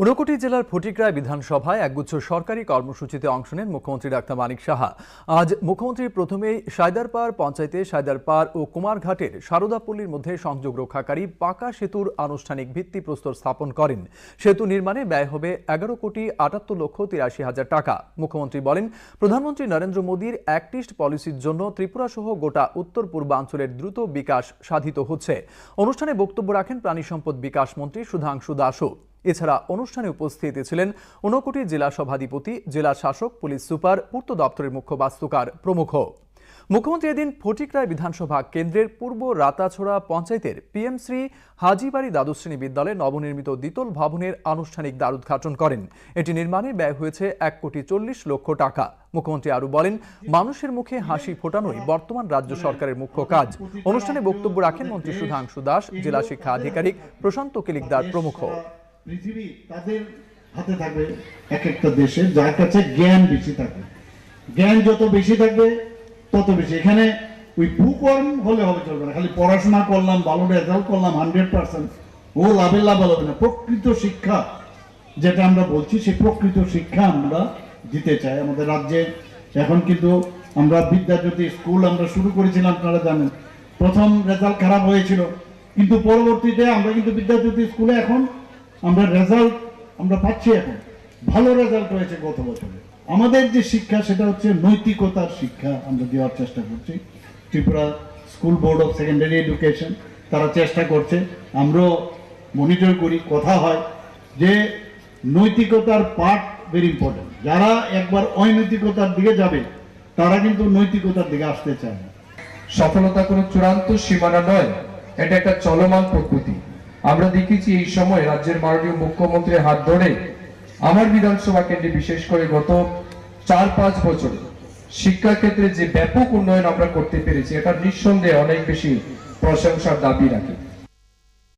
ঊনকোটি জেলার ফটিকরায় বিধানসভায় একগুচ্ছ সরকারি কর্মসূচিতে অংশ নেন মুখ্যমন্ত্রী ডাক্তার মানিক সাহা। আজ মুখ্যমন্ত্রী প্রথমেই সায়দারপাড় পঞ্চায়েতে সায়দারপাড় ও কুমারঘাটের সারদাপল্লীর মধ্যে সংযোগ রক্ষাকারী পাকা সেতুর আনুষ্ঠানিক ভিত্তিপ্রস্তর স্থাপন করেন। সেতু নির্মাণে ব্যয় হবে 11,78,83,000 টাকা। মুখ্যমন্ত্রী বলেন, প্রধানমন্ত্রী নরেন্দ্র মোদীর অ্যাক্ট ইস্ট পলিসির জন্য ত্রিপুরা সহ গোটা উত্তর পূর্বাঞ্চলের দ্রুত বিকাশ সাধিত হচ্ছে। অনুষ্ঠানে বক্তব্য রাখেন প্রাণী সম্পদ বিকাশ মন্ত্রী সুধাংশু দাসও। এছাড়া অনুষ্ঠানে উপস্থিত ছিলেন ঊনকোটি জেলা সভাধিপতি, জেলা শাসক, পুলিশ সুপার, পূর্ত দপ্তরের মুখ্য বাস্তুকার প্রমুখ। মুখ্যমন্ত্রী এদিন ফটিকরায় বিধানসভা কেন্দ্রের পূর্ব রাতাছড়া পঞ্চায়েতের পিএম শ্রী হাজিবাড়ি দ্বাদশ শ্রেণী বিদ্যালয়ে নবনির্মিত দ্বিতল ভবনের আনুষ্ঠানিক দ্বারোদ্ঘাটন করেন। এটি নির্মাণে ব্যয় হয়েছে 1,40,00,000 টাকা। মুখ্যমন্ত্রী আরও বলেন, মানুষের মুখে হাসি ফোটানোই বর্তমান রাজ্য সরকারের মুখ্য কাজ। অনুষ্ঠানে বক্তব্য রাখেন মন্ত্রী সুধাংশু দাস, জেলা শিক্ষা আধিকারিক প্রশান্ত কিলিকদার প্রমুখ। পৃথিবী তাদের হাতে থাকবে, এক একটা দেশে যার কাছে জ্ঞান বেশি থাকবে, জ্ঞান যত বেশি থাকবে তত বেশি। এখানে ওই ভূকর্ম হলে হবে চলবে না, খালি পড়াশোনা করলাম, ভালো রেজাল্ট করলাম 100%, ও লাভের লাভ হবে না। প্রকৃত শিক্ষা যেটা আমরা বলছি, সেই প্রকৃত শিক্ষা আমরা দিতে চাই আমাদের রাজ্যে। এখন কিন্তু আমরা বিদ্যাজ্যোতি স্কুল আমরা শুরু করেছিলাম, আপনারা জানেন। প্রথম রেজাল্ট খারাপ হয়েছিল, কিন্তু পরবর্তীতে আমরা কিন্তু বিদ্যাজ্যোতি স্কুলে এখন আমরা রেজাল্ট আমরা পাচ্ছি। এখন ভালো রেজাল্ট হয়েছে গত বছরে। আমাদের যে শিক্ষা সেটা হচ্ছে নৈতিকতার শিক্ষা আমরা দেওয়ার চেষ্টা করছি। Tripura school board of secondary education তারা চেষ্টা করছে, আমরাও মনিটর করি। কথা হয় যে নৈতিকতার পার্ট ভেরি ইম্পর্টেন্ট। যারা একবার অনৈতিকতার দিকে যাবে তারা কিন্তু নৈতিকতার দিকে আসতে চায় না। সফলতা কোনো চূড়ান্ত সীমানা নয়, এটা একটা চলমান পদ্ধতি। আমরা দেখেছি এই সময় রাজ্যের মাননীয় মুখ্যমন্ত্রীর হাত ধরে আমার বিধানসভা কেন্দ্রে বিশেষ করে গত 4-5 বছর শিক্ষা ক্ষেত্রে যে ব্যাপক উন্নয়ন আমরা করতে পেরেছি, এটা নিঃসন্দেহে অনেক বেশি প্রশংসার দাবি রাখে।